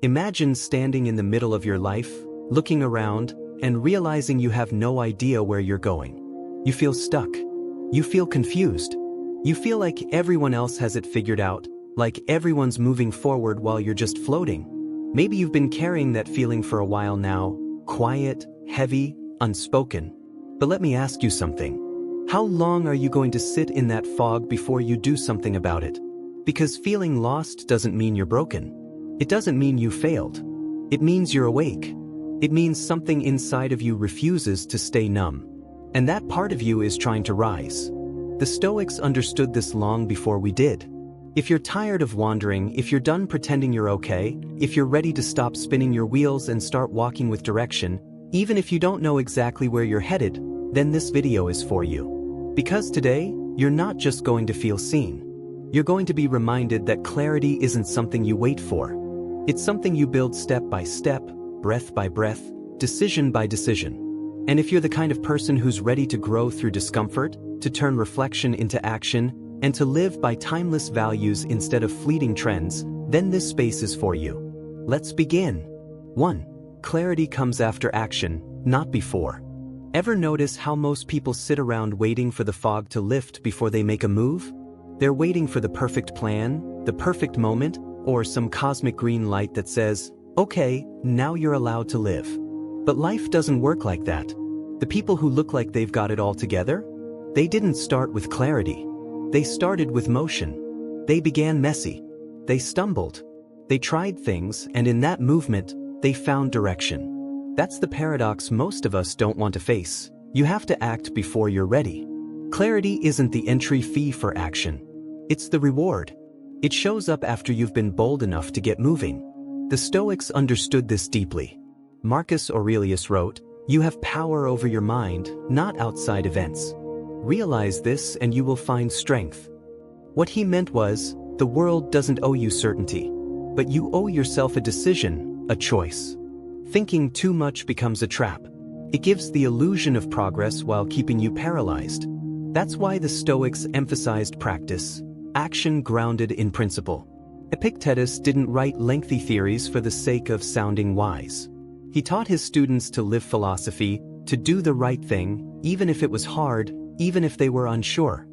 Imagine standing in the middle of your life, looking around, and realizing you have no idea where you're going. You feel stuck. You feel confused. You feel like everyone else has it figured out, like everyone's moving forward while you're just floating. Maybe you've been carrying that feeling for a while now, quiet, heavy, unspoken. But let me ask you something. How long are you going to sit in that fog before you do something about it? Because feeling lost doesn't mean you're broken. It doesn't mean you failed. It means you're awake. It means something inside of you refuses to stay numb. And that part of you is trying to rise. The Stoics understood this long before we did. If you're tired of wandering, if you're done pretending you're okay, if you're ready to stop spinning your wheels and start walking with direction, even if you don't know exactly where you're headed, then this video is for you. Because today, you're not just going to feel seen. You're going to be reminded that clarity isn't something you wait for. It's something you build step by step, breath by breath, decision by decision. And if you're the kind of person who's ready to grow through discomfort, to turn reflection into action, and to live by timeless values instead of fleeting trends, then this space is for you. Let's begin. 1. Clarity comes after action, not before. Ever notice how most people sit around waiting for the fog to lift before they make a move? They're waiting for the perfect plan, the perfect moment, or some cosmic green light that says, okay, now you're allowed to live. But life doesn't work like that. The people who look like they've got it all together, they didn't start with clarity. They started with motion. They began messy. They stumbled. They tried things, and in that movement, they found direction. That's the paradox most of us don't want to face. You have to act before you're ready. Clarity isn't the entry fee for action. It's the reward. It shows up after you've been bold enough to get moving. The Stoics understood this deeply. Marcus Aurelius wrote, "You have power over your mind, not outside events. Realize this and you will find strength." What he meant was, the world doesn't owe you certainty, but you owe yourself a decision, a choice. Thinking too much becomes a trap. It gives the illusion of progress while keeping you paralyzed. That's why the Stoics emphasized practice, action grounded in principle. Epictetus didn't write lengthy theories for the sake of sounding wise. He taught his students to live philosophy, to do the right thing, even if it was hard, even if they were unsure.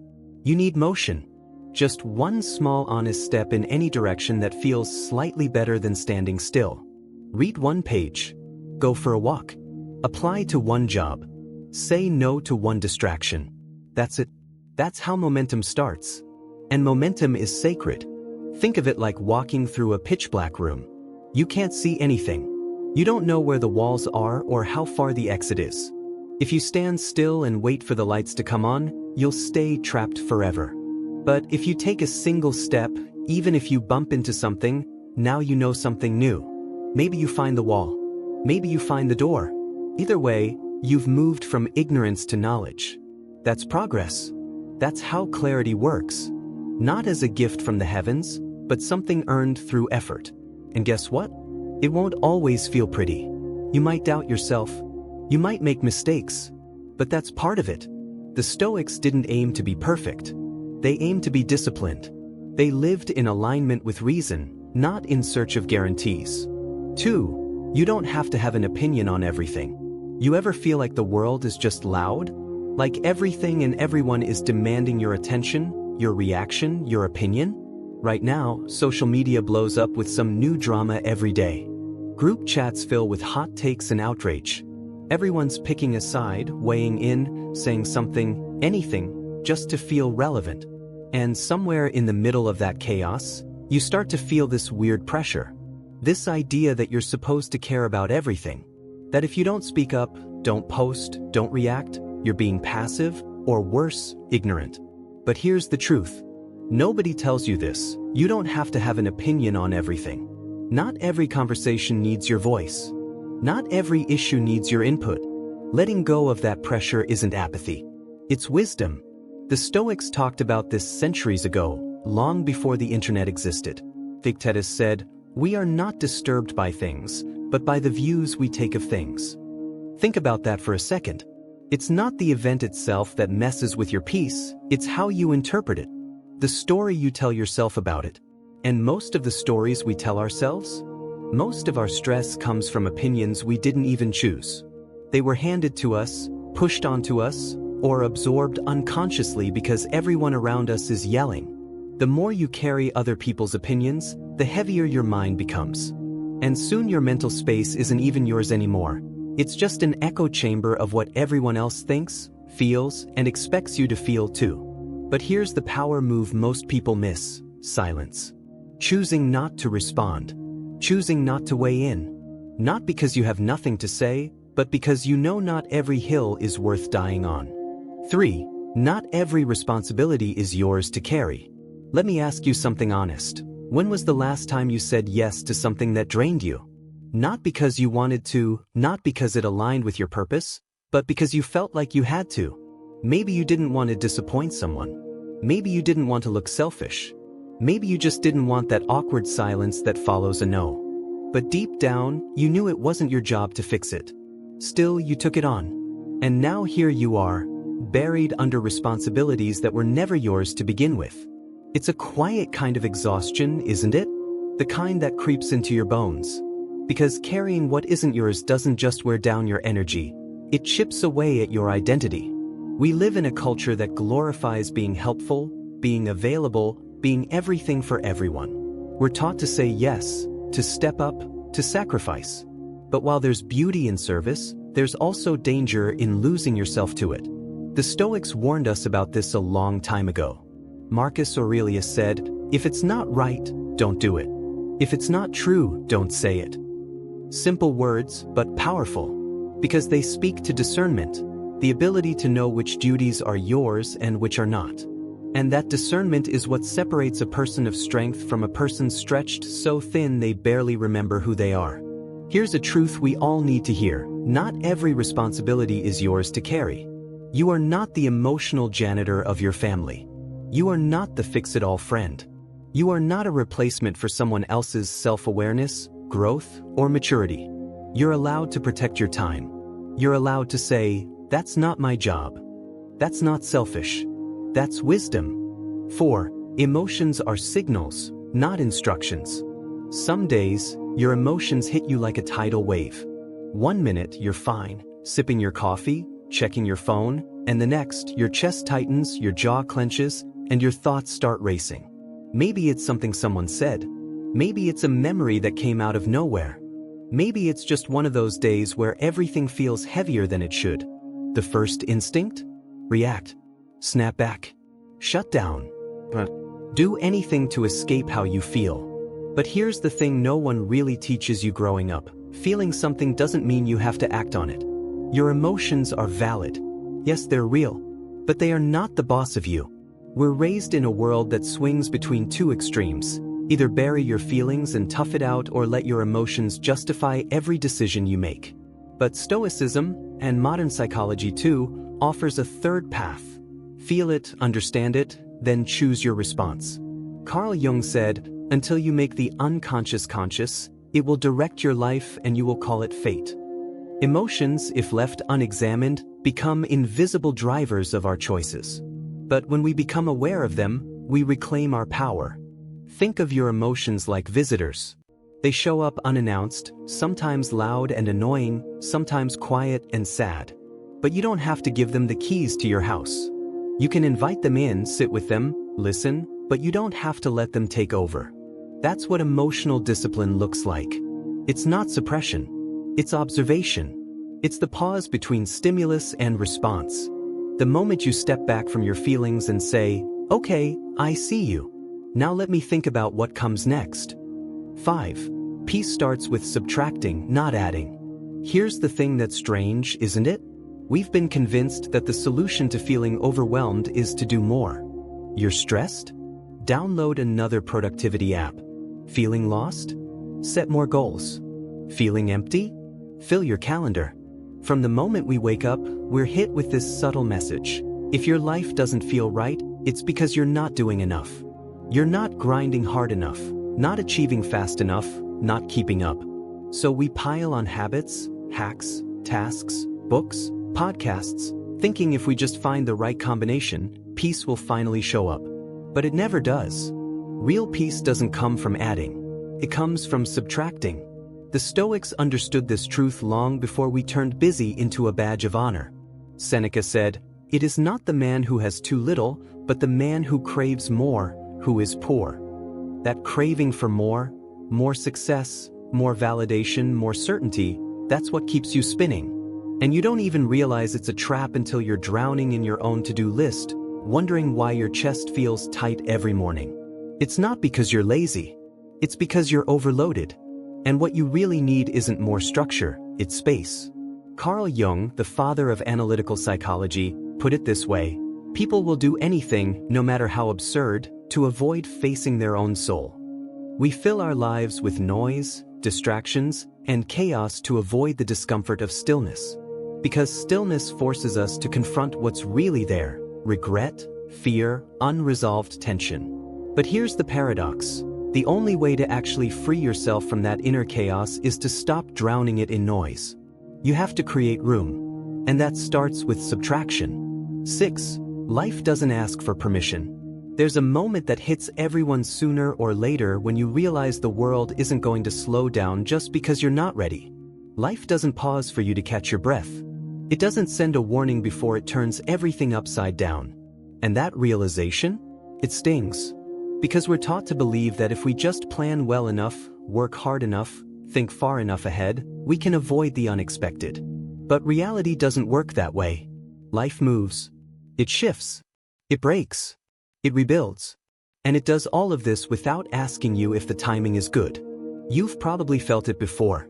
You need motion. Just one small honest step in any direction that feels slightly better than standing still. Read one page. Go for a walk. Apply to one job. Say no to one distraction. That's it. That's how momentum starts. And momentum is sacred. Think of it like walking through a pitch-black room. You can't see anything. You don't know where the walls are or how far the exit is. If you stand still and wait for the lights to come on, you'll stay trapped forever. But if you take a single step, even if you bump into something, now you know something new. Maybe you find the wall. Maybe you find the door. Either way, you've moved from ignorance to knowledge. That's progress. That's how clarity works. Not as a gift from the heavens, but something earned through effort. And guess what? It won't always feel pretty. You might doubt yourself. You might make mistakes. But that's part of it. The Stoics didn't aim to be perfect. They aimed to be disciplined. They lived in alignment with reason, not in search of guarantees. 2. You don't have to have an opinion on everything. You ever feel like the world is just loud? Like everything and everyone is demanding your attention, your reaction, your opinion? Right now, social media blows up with some new drama every day. Group chats fill with hot takes and outrage. Everyone's picking a side, weighing in, saying something, anything, just to feel relevant. And somewhere in the middle of that chaos, you start to feel this weird pressure. This idea that you're supposed to care about everything. That if you don't speak up, don't post, don't react, you're being passive, or worse, ignorant. But here's the truth. Nobody tells you this. You don't have to have an opinion on everything. Not every conversation needs your voice. Not every issue needs your input. Letting go of that pressure isn't apathy. It's wisdom. The Stoics talked about this centuries ago, long before the internet existed. Epictetus said, "We are not disturbed by things, but by the views we take of things." Think about that for a second. It's not the event itself that messes with your peace, it's how you interpret it. The story you tell yourself about it. And most of the stories we tell ourselves, Most of our stress comes from opinions we didn't even choose. They were handed to us, pushed onto us, or absorbed unconsciously because everyone around us is yelling. The more you carry other people's opinions, the heavier your mind becomes. And soon your mental space isn't even yours anymore. It's just an echo chamber of what everyone else thinks, feels, and expects you to feel too. But here's the power move most people miss: silence. Choosing not to respond. Choosing not to weigh in. Not because you have nothing to say, but because you know not every hill is worth dying on. 3. Not every responsibility is yours to carry. Let me ask you something honest. When was the last time you said yes to something that drained you? Not because you wanted to, not because it aligned with your purpose, but because you felt like you had to. Maybe you didn't want to disappoint someone. Maybe you didn't want to look selfish. Maybe you just didn't want that awkward silence that follows a no. But deep down, you knew it wasn't your job to fix it. Still, you took it on. And now here you are, buried under responsibilities that were never yours to begin with. It's a quiet kind of exhaustion, isn't it? The kind that creeps into your bones. Because carrying what isn't yours doesn't just wear down your energy, it chips away at your identity. We live in a culture that glorifies being helpful, being available, being everything for everyone. We're taught to say yes, to step up, to sacrifice. But while there's beauty in service, there's also danger in losing yourself to it. The Stoics warned us about this a long time ago. Marcus Aurelius said, "If it's not right, don't do it. If it's not true, don't say it." Simple words, but powerful. Because they speak to discernment, the ability to know which duties are yours and which are not. And that discernment is what separates a person of strength from a person stretched so thin they barely remember who they are. Here's a truth we all need to hear. Not every responsibility is yours to carry. You are not the emotional janitor of your family. You are not the fix-it-all friend. You are not a replacement for someone else's self-awareness, growth, or maturity. You're allowed to protect your time. You're allowed to say, "That's not my job." That's not selfish. That's wisdom. 4. Emotions are signals, not instructions. Some days, your emotions hit you like a tidal wave. One minute, you're fine, sipping your coffee, checking your phone, and the next, your chest tightens, your jaw clenches, and your thoughts start racing. Maybe it's something someone said. Maybe it's a memory that came out of nowhere. Maybe it's just one of those days where everything feels heavier than it should. The first instinct? React. Snap back. Shut down. Do anything to escape how you feel. But here's the thing no one really teaches you growing up. Feeling something doesn't mean you have to act on it. Your emotions are valid. Yes, they're real. But they are not the boss of you. We're raised in a world that swings between two extremes. Either bury your feelings and tough it out, or let your emotions justify every decision you make. But Stoicism, and modern psychology too, offers a third path. Feel it, understand it, then choose your response. Carl Jung said, "Until you make the unconscious conscious, it will direct your life and you will call it fate." Emotions, if left unexamined, become invisible drivers of our choices. But when we become aware of them, we reclaim our power. Think of your emotions like visitors. They show up unannounced, sometimes loud and annoying, sometimes quiet and sad. But you don't have to give them the keys to your house. You can invite them in, sit with them, listen, but you don't have to let them take over. That's what emotional discipline looks like. It's not suppression. It's observation. It's the pause between stimulus and response. The moment you step back from your feelings and say, "Okay, I see you. Now let me think about what comes next." 5. Peace starts with subtracting, not adding. Here's the thing that's strange, isn't it? We've been convinced that the solution to feeling overwhelmed is to do more. You're stressed? Download another productivity app. Feeling lost? Set more goals. Feeling empty? Fill your calendar. From the moment we wake up, we're hit with this subtle message. If your life doesn't feel right, it's because you're not doing enough. You're not grinding hard enough, not achieving fast enough, not keeping up. So we pile on habits, hacks, tasks, books, podcasts, thinking if we just find the right combination, peace will finally show up. But it never does. Real peace doesn't come from adding. It comes from subtracting. The Stoics understood this truth long before we turned busy into a badge of honor. Seneca said, "It is not the man who has too little, but the man who craves more, who is poor." That craving for more success, more validation, more certainty, that's what keeps you spinning. And you don't even realize it's a trap until you're drowning in your own to-do list, wondering why your chest feels tight every morning. It's not because you're lazy. It's because you're overloaded. And what you really need isn't more structure, it's space. Carl Jung, the father of analytical psychology, put it this way: people will do anything, no matter how absurd, to avoid facing their own soul. We fill our lives with noise, distractions, and chaos to avoid the discomfort of stillness. Because stillness forces us to confront what's really there: regret, fear, unresolved tension. But here's the paradox. The only way to actually free yourself from that inner chaos is to stop drowning it in noise. You have to create room. And that starts with subtraction. 6. Life doesn't ask for permission. There's a moment that hits everyone sooner or later when you realize the world isn't going to slow down just because you're not ready. Life doesn't pause for you to catch your breath. It doesn't send a warning before it turns everything upside down. And that realization? It stings. Because we're taught to believe that if we just plan well enough, work hard enough, think far enough ahead, we can avoid the unexpected. But reality doesn't work that way. Life moves. It shifts. It breaks. It rebuilds. And it does all of this without asking you if the timing is good. You've probably felt it before.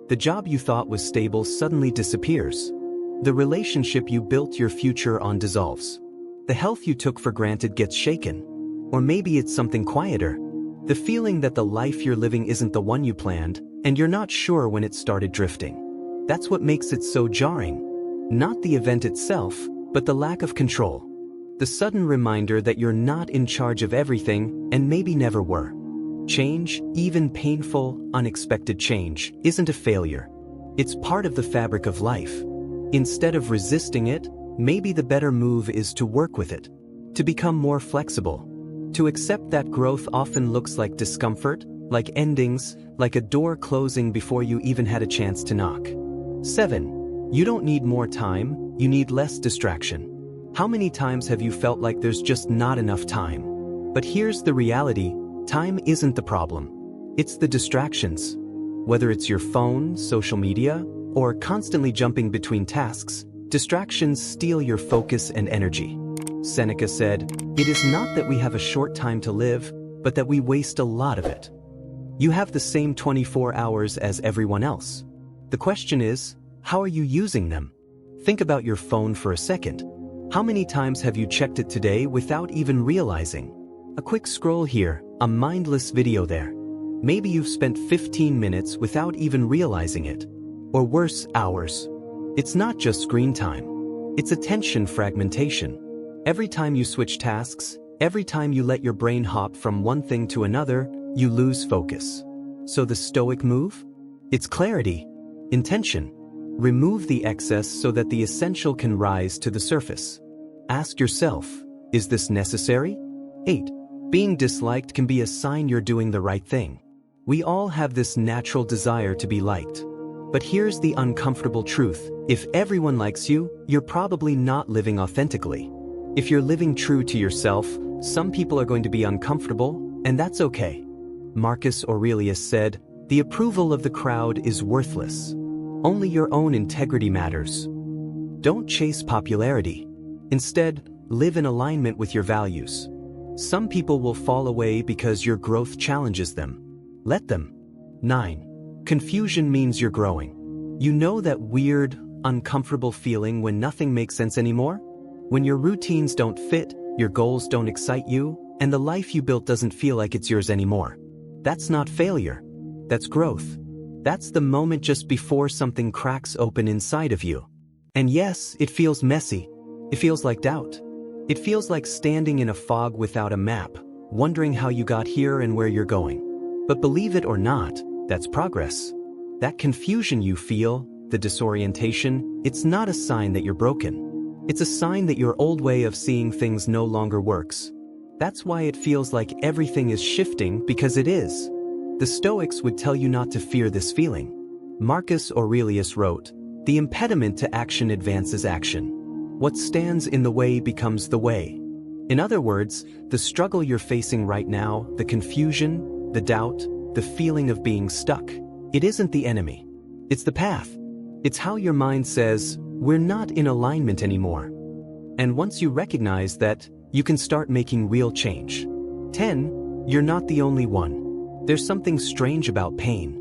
The job you thought was stable suddenly disappears. The relationship you built your future on dissolves. The health you took for granted gets shaken. Or maybe it's something quieter. The feeling that the life you're living isn't the one you planned, and you're not sure when it started drifting. That's what makes it so jarring. Not the event itself, but the lack of control. The sudden reminder that you're not in charge of everything, and maybe never were. Change, even painful, unexpected change, isn't a failure. It's part of the fabric of life. Instead of resisting it, maybe the better move is to work with it. To become more flexible. To accept that growth often looks like discomfort, like endings, like a door closing before you even had a chance to knock. 7. You don't need more time, you need less distraction. How many times have you felt like there's just not enough time? But here's the reality: time isn't the problem. It's the distractions. Whether it's your phone, social media, or constantly jumping between tasks, distractions steal your focus and energy. Seneca said, "It is not that we have a short time to live, but that we waste a lot of it." You have the same 24 hours as everyone else. The question is, how are you using them? Think about your phone for a second. How many times have you checked it today without even realizing? A quick scroll here, a mindless video there. Maybe you've spent 15 minutes without even realizing it. Or worse, hours. It's not just screen time. It's attention fragmentation. Every time you switch tasks, every time you let your brain hop from one thing to another, you lose focus. So the Stoic move? It's clarity, intention. Remove the excess so that the essential can rise to the surface. Ask yourself, is this necessary? 8. Being disliked can be a sign you're doing the right thing. We all have this natural desire to be liked. But here's the uncomfortable truth: if everyone likes you, you're probably not living authentically. If you're living true to yourself, some people are going to be uncomfortable, and that's okay. Marcus Aurelius said, "The approval of the crowd is worthless. Only your own integrity matters." Don't chase popularity. Instead, live in alignment with your values. Some people will fall away because your growth challenges them. Let them. 9. Confusion means you're growing. You know that weird, uncomfortable feeling when nothing makes sense anymore? When your routines don't fit, your goals don't excite you, and the life you built doesn't feel like it's yours anymore. That's not failure. That's growth. That's the moment just before something cracks open inside of you. And yes, it feels messy. It feels like doubt. It feels like standing in a fog without a map, wondering how you got here and where you're going. But believe it or not, that's progress. That confusion you feel, the disorientation, it's not a sign that you're broken. It's a sign that your old way of seeing things no longer works. That's why it feels like everything is shifting, because it is. The Stoics would tell you not to fear this feeling. Marcus Aurelius wrote, "The impediment to action advances action. What stands in the way becomes the way." In other words, the struggle you're facing right now, the confusion, the doubt, the feeling of being stuck, it isn't the enemy. It's the path. It's how your mind says, "We're not in alignment anymore." And once you recognize that, you can start making real change. 10. You're not the only one. There's something strange about pain.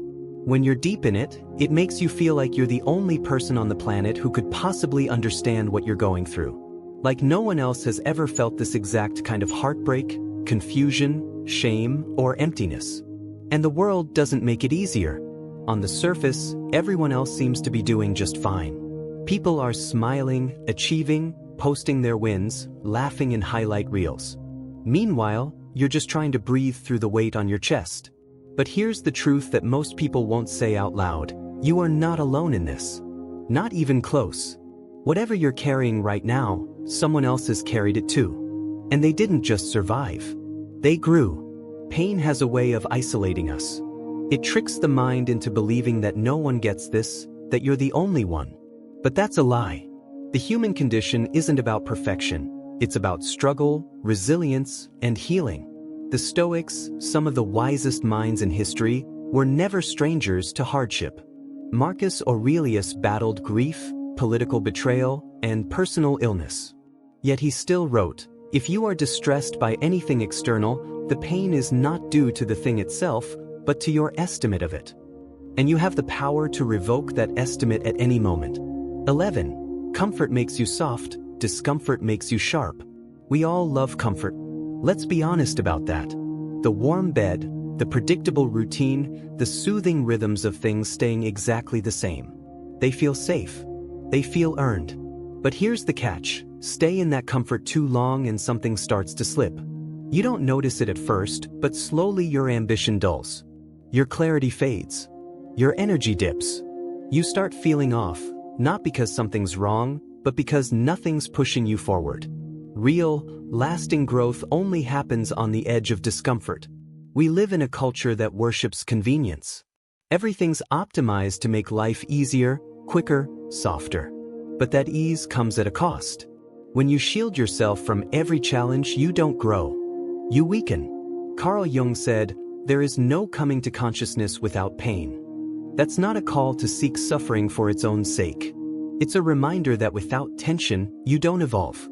When you're deep in it, it makes you feel like you're the only person on the planet who could possibly understand what you're going through. Like no one else has ever felt this exact kind of heartbreak, confusion, shame, or emptiness. And the world doesn't make it easier. On the surface, everyone else seems to be doing just fine. People are smiling, achieving, posting their wins, laughing in highlight reels. Meanwhile, you're just trying to breathe through the weight on your chest. But here's the truth that most people won't say out loud. You are not alone in this. Not even close. Whatever you're carrying right now, someone else has carried it too. And they didn't just survive. They grew. Pain has a way of isolating us. It tricks the mind into believing that no one gets this, that you're the only one. But that's a lie. The human condition isn't about perfection. It's about struggle, resilience, and healing. The Stoics, some of the wisest minds in history, were never strangers to hardship. Marcus Aurelius battled grief, political betrayal, and personal illness. Yet he still wrote, "If you are distressed by anything external, the pain is not due to the thing itself, but to your estimate of it." And you have the power to revoke that estimate at any moment. 11. Comfort makes you soft, discomfort makes you sharp. We all love comfort. Let's be honest about that. The warm bed, the predictable routine, the soothing rhythms of things staying exactly the same. They feel safe. They feel earned. But here's the catch. Stay in that comfort too long and something starts to slip. You don't notice it at first, but slowly your ambition dulls. Your clarity fades. Your energy dips. You start feeling off, not because something's wrong, but because nothing's pushing you forward. Real, lasting growth only happens on the edge of discomfort. We live in a culture that worships convenience. Everything's optimized to make life easier, quicker, softer. But that ease comes at a cost. When you shield yourself from every challenge, you don't grow. You weaken. Carl Jung said, "There is no coming to consciousness without pain." That's not a call to seek suffering for its own sake. It's a reminder that without tension, you don't evolve.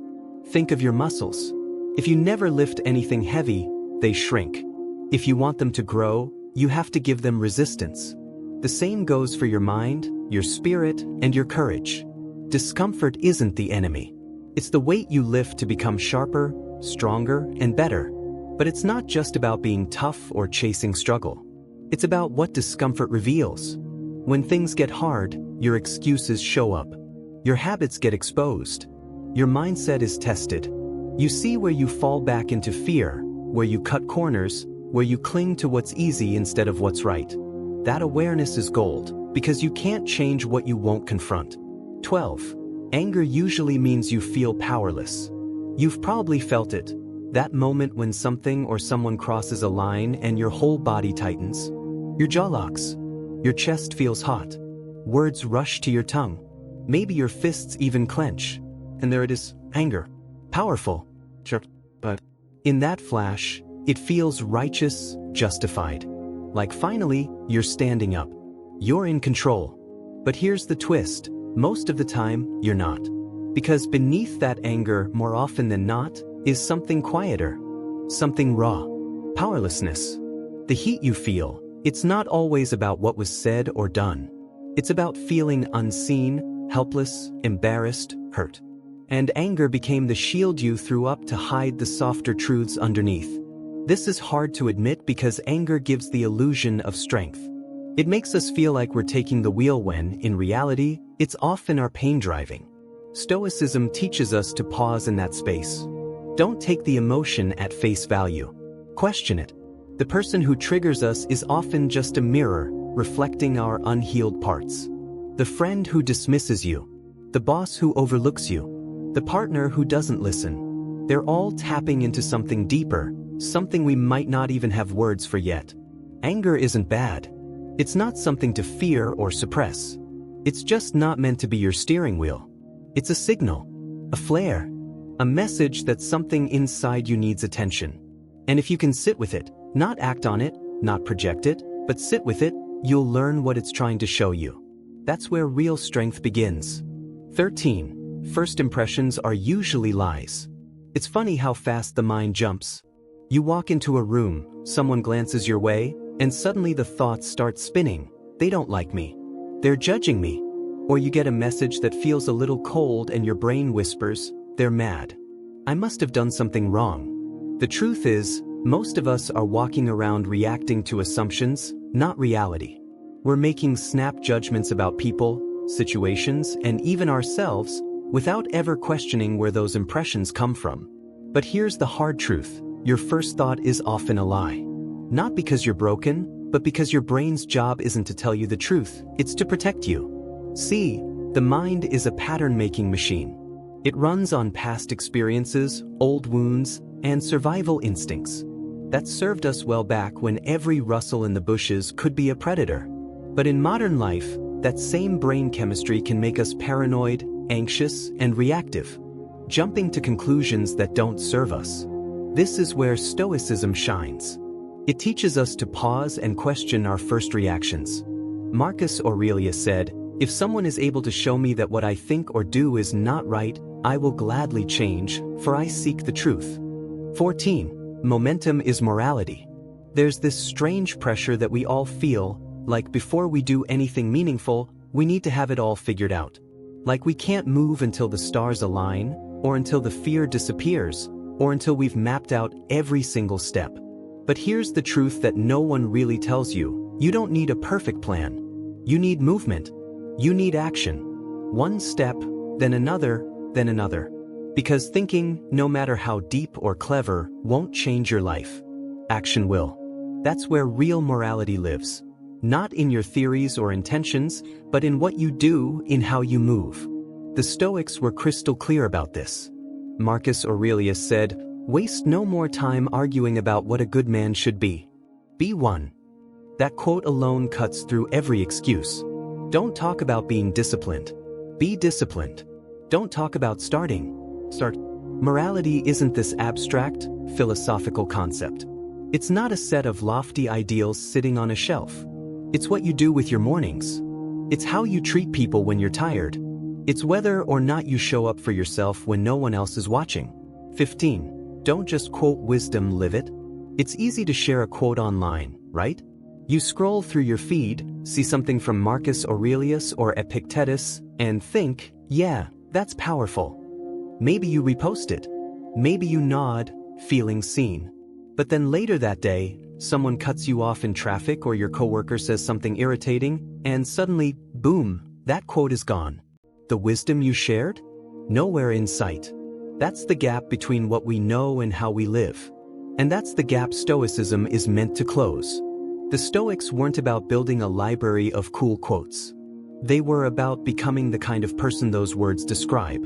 Think of your muscles. If you never lift anything heavy, they shrink. If you want them to grow, you have to give them resistance. The same goes for your mind, your spirit, and your courage. Discomfort isn't the enemy. It's the weight you lift to become sharper, stronger, and better. But it's not just about being tough or chasing struggle. It's about what discomfort reveals. When things get hard, your excuses show up. Your habits get exposed. Your mindset is tested. You see where you fall back into fear, where you cut corners, where you cling to what's easy instead of what's right. That awareness is gold, because you can't change what you won't confront. 12. Anger usually means you feel powerless. You've probably felt it. That moment when something or someone crosses a line and your whole body tightens. Your jaw locks. Your chest feels hot. Words rush to your tongue. Maybe your fists even clench. And there it is, anger. Powerful. Sure, but in that flash, it feels righteous, justified. Like finally, you're standing up. You're in control. But here's the twist. Most of the time, you're not. Because beneath that anger, more often than not, is something quieter. Something raw. Powerlessness. The heat you feel, it's not always about what was said or done. It's about feeling unseen, helpless, embarrassed, hurt. And anger became the shield you threw up to hide the softer truths underneath. This is hard to admit because anger gives the illusion of strength. It makes us feel like we're taking the wheel when, in reality, it's often our pain driving. Stoicism teaches us to pause in that space. Don't take the emotion at face value. Question it. The person who triggers us is often just a mirror, reflecting our unhealed parts. The friend who dismisses you. The boss who overlooks you. The partner who doesn't listen. They're all tapping into something deeper, something we might not even have words for yet. Anger isn't bad. It's not something to fear or suppress. It's just not meant to be your steering wheel. It's a signal, a flare, a message that something inside you needs attention. And if you can sit with it, not act on it, not project it, but sit with it, you'll learn what it's trying to show you. That's where real strength begins. 13. First impressions are usually lies. It's funny how fast the mind jumps. You walk into a room, someone glances your way, and suddenly the thoughts start spinning. They don't like me. They're judging me. Or you get a message that feels a little cold and your brain whispers, they're mad. I must have done something wrong. The truth is, most of us are walking around reacting to assumptions, not reality. We're making snap judgments about people, situations, and even ourselves, without ever questioning where those impressions come from. But here's the hard truth. Your first thought is often a lie. Not because you're broken, but because your brain's job isn't to tell you the truth, it's to protect you. See, the mind is a pattern-making machine. It runs on past experiences, old wounds, and survival instincts. That served us well back when every rustle in the bushes could be a predator. But in modern life, that same brain chemistry can make us paranoid, anxious, and reactive, jumping to conclusions that don't serve us. This is where Stoicism shines. It teaches us to pause and question our first reactions. Marcus Aurelius said, "If someone is able to show me that what I think or do is not right, I will gladly change, for I seek the truth." 14. Momentum is morality. There's this strange pressure that we all feel, like before we do anything meaningful, we need to have it all figured out. Like we can't move until the stars align, or until the fear disappears, or until we've mapped out every single step. But here's the truth that no one really tells you. You don't need a perfect plan. You need movement. You need action. One step, then another, then another. Because thinking, no matter how deep or clever, won't change your life. Action will. That's where real morality lives. Not in your theories or intentions, but in what you do, in how you move. The Stoics were crystal clear about this. Marcus Aurelius said, "Waste no more time arguing about what a good man should be. Be one." That quote alone cuts through every excuse. Don't talk about being disciplined. Be disciplined. Don't talk about start. Morality isn't this abstract, philosophical concept. It's not a set of lofty ideals sitting on a shelf. It's what you do with your mornings. It's how you treat people when you're tired. It's whether or not you show up for yourself when no one else is watching. 15. Don't just quote wisdom, live it. It's easy to share a quote online, right? You scroll through your feed, see something from Marcus Aurelius or Epictetus, and think, yeah, that's powerful. Maybe you repost it. Maybe you nod, feeling seen. But then later that day, someone cuts you off in traffic or your coworker says something irritating, and suddenly, boom, that quote is gone. The wisdom you shared? Nowhere in sight. That's the gap between what we know and how we live. And that's the gap Stoicism is meant to close. The Stoics weren't about building a library of cool quotes. They were about becoming the kind of person those words describe.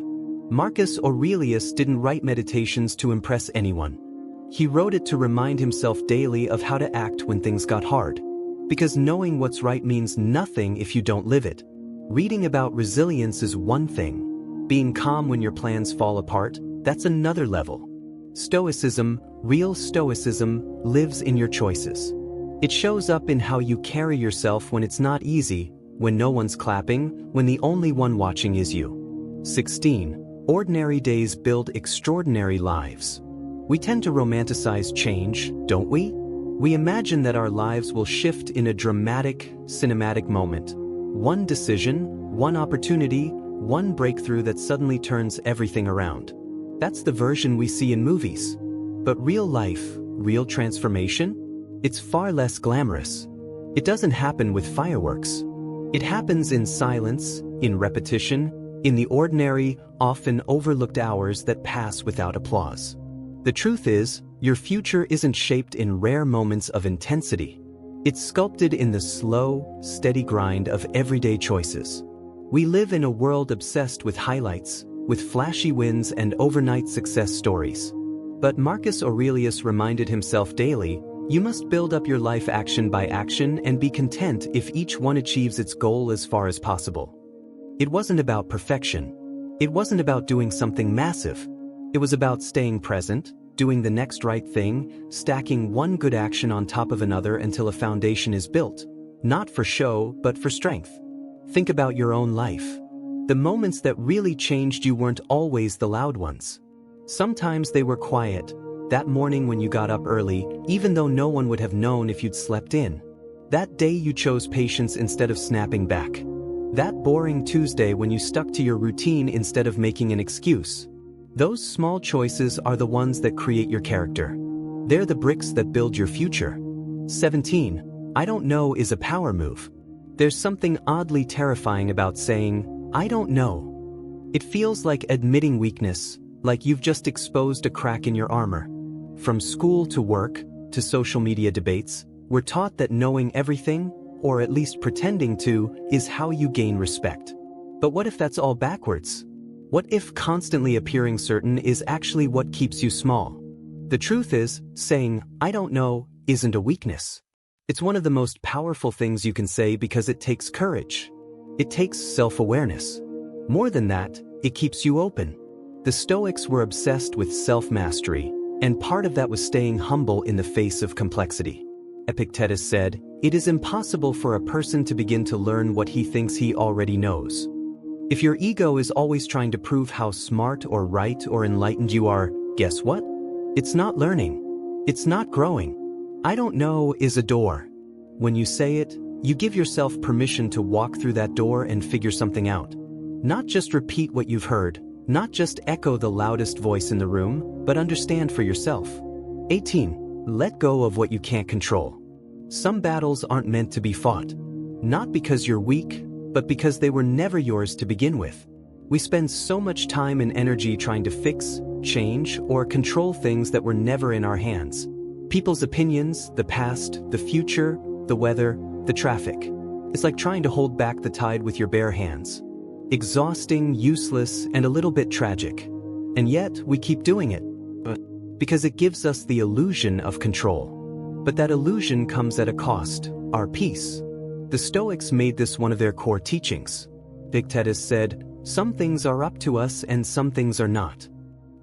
Marcus Aurelius didn't write meditations to impress anyone. He wrote it to remind himself daily of how to act when things got hard. Because knowing what's right means nothing if you don't live it. Reading about resilience is one thing. Being calm when your plans fall apart, that's another level. Stoicism, real Stoicism, lives in your choices. It shows up in how you carry yourself when it's not easy, when no one's clapping, when the only one watching is you. 16. Ordinary days build extraordinary lives. We tend to romanticize change, don't we? We imagine that our lives will shift in a dramatic, cinematic moment. One decision, one opportunity, one breakthrough that suddenly turns everything around. That's the version we see in movies. But real life, real transformation? It's far less glamorous. It doesn't happen with fireworks. It happens in silence, in repetition, in the ordinary, often overlooked hours that pass without applause. The truth is, your future isn't shaped in rare moments of intensity. It's sculpted in the slow, steady grind of everyday choices. We live in a world obsessed with highlights, with flashy wins and overnight success stories. But Marcus Aurelius reminded himself daily, You must build up your life action by action and be content if each one achieves its goal as far as possible. It wasn't about perfection. It wasn't about doing something massive. It was about staying present, doing the next right thing, stacking one good action on top of another until a foundation is built, not for show, but for strength. Think about your own life. The moments that really changed you weren't always the loud ones. Sometimes they were quiet. That morning when you got up early, even though no one would have known if you'd slept in. That day you chose patience instead of snapping back. That boring Tuesday when you stuck to your routine instead of making an excuse. Those small choices are the ones that create your character. They're the bricks that build your future. 17. I don't know is a power move. There's something oddly terrifying about saying, I don't know. It feels like admitting weakness, like you've just exposed a crack in your armor. From school to work, to social media debates, we're taught that knowing everything, or at least pretending to, is how you gain respect. But what if that's all backwards? What if constantly appearing certain is actually what keeps you small? The truth is, saying, I don't know, isn't a weakness. It's one of the most powerful things you can say because it takes courage. It takes self-awareness. More than that, it keeps you open. The Stoics were obsessed with self-mastery, and part of that was staying humble in the face of complexity. Epictetus said, it is impossible for a person to begin to learn what he thinks he already knows. If your ego is always trying to prove how smart or right or enlightened you are, guess what? It's not learning. It's not growing. I don't know is a door. When you say it, you give yourself permission to walk through that door and figure something out. Not just repeat what you've heard, not just echo the loudest voice in the room, but understand for yourself. 18. Let go of what you can't control. Some battles aren't meant to be fought. Not because you're weak, but because they were never yours to begin with. We spend so much time and energy trying to fix, change, or control things that were never in our hands. People's opinions, the past, the future, the weather, the traffic. It's like trying to hold back the tide with your bare hands. Exhausting, useless, and a little bit tragic. And yet, we keep doing it. Because it gives us the illusion of control. But that illusion comes at a cost, our peace. The Stoics made this one of their core teachings. Epictetus said, some things are up to us and some things are not.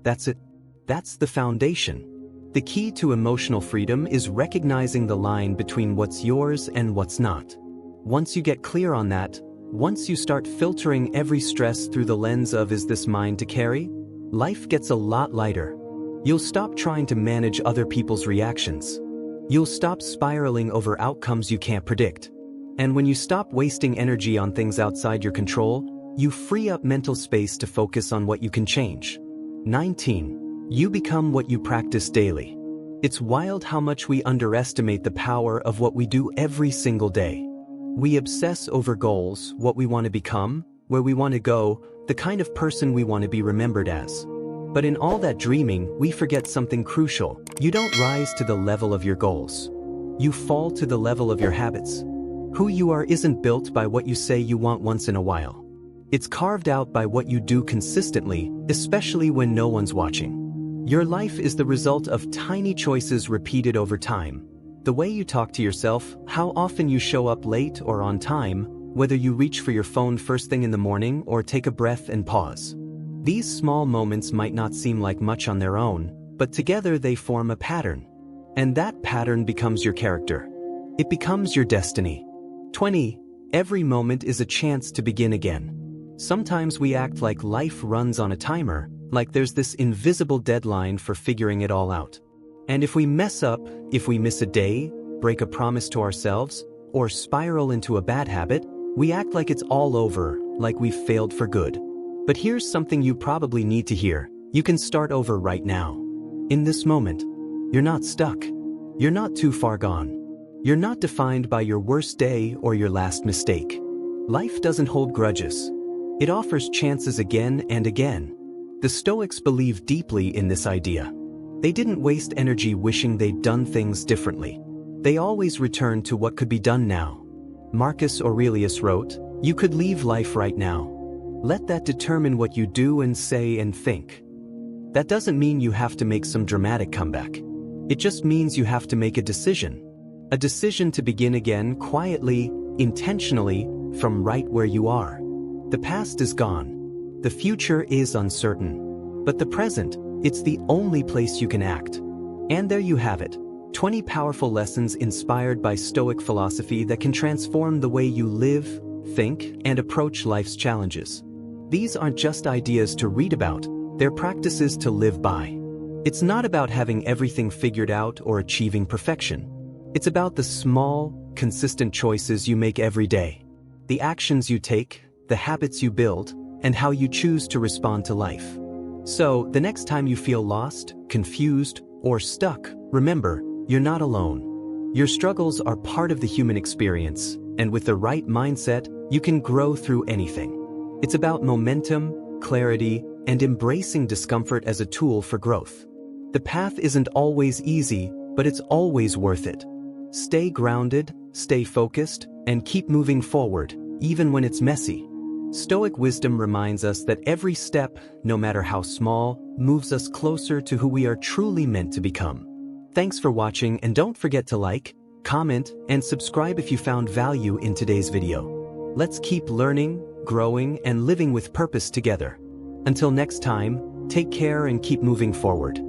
That's it. That's the foundation. The key to emotional freedom is recognizing the line between what's yours and what's not. Once you get clear on that, once you start filtering every stress through the lens of is this mine to carry, life gets a lot lighter. You'll stop trying to manage other people's reactions. You'll stop spiraling over outcomes you can't predict. And when you stop wasting energy on things outside your control, you free up mental space to focus on what you can change. 19. You become what you practice daily. It's wild how much we underestimate the power of what we do every single day. We obsess over goals, what we want to become, where we want to go, the kind of person we want to be remembered as. But in all that dreaming, we forget something crucial. You don't rise to the level of your goals. You fall to the level of your habits. Who you are isn't built by what you say you want once in a while. It's carved out by what you do consistently, especially when no one's watching. Your life is the result of tiny choices repeated over time. The way you talk to yourself, how often you show up late or on time, whether you reach for your phone first thing in the morning or take a breath and pause. These small moments might not seem like much on their own, but together they form a pattern. And that pattern becomes your character. It becomes your destiny. 20. Every moment is a chance to begin again. Sometimes we act like life runs on a timer, like there's this invisible deadline for figuring it all out. And if we mess up, if we miss a day, break a promise to ourselves, or spiral into a bad habit, we act like it's all over, like we've failed for good. But here's something you probably need to hear. You can start over right now. In this moment, you're not stuck. You're not too far gone. You're not defined by your worst day or your last mistake. Life doesn't hold grudges. It offers chances again and again. The Stoics believe deeply in this idea. They didn't waste energy wishing they'd done things differently. They always returned to what could be done now. Marcus Aurelius wrote, "You could leave life right now. Let that determine what you do and say and think." That doesn't mean you have to make some dramatic comeback. It just means you have to make a decision. A decision to begin again quietly, intentionally, from right where you are. The past is gone. The future is uncertain. But the present, it's the only place you can act. And there you have it. 20 powerful lessons inspired by Stoic philosophy that can transform the way you live, think, and approach life's challenges. These aren't just ideas to read about, they're practices to live by. It's not about having everything figured out or achieving perfection. It's about the small, consistent choices you make every day. The actions you take, the habits you build, and how you choose to respond to life. So, the next time you feel lost, confused, or stuck, remember, you're not alone. Your struggles are part of the human experience, and with the right mindset, you can grow through anything. It's about momentum, clarity, and embracing discomfort as a tool for growth. The path isn't always easy, but it's always worth it. Stay grounded, stay focused, and keep moving forward, even when it's messy. Stoic wisdom reminds us that every step, no matter how small, moves us closer to who we are truly meant to become. Thanks for watching, and don't forget to like, comment, and subscribe if you found value in today's video. Let's keep learning, growing, and living with purpose together. Until next time, take care and keep moving forward.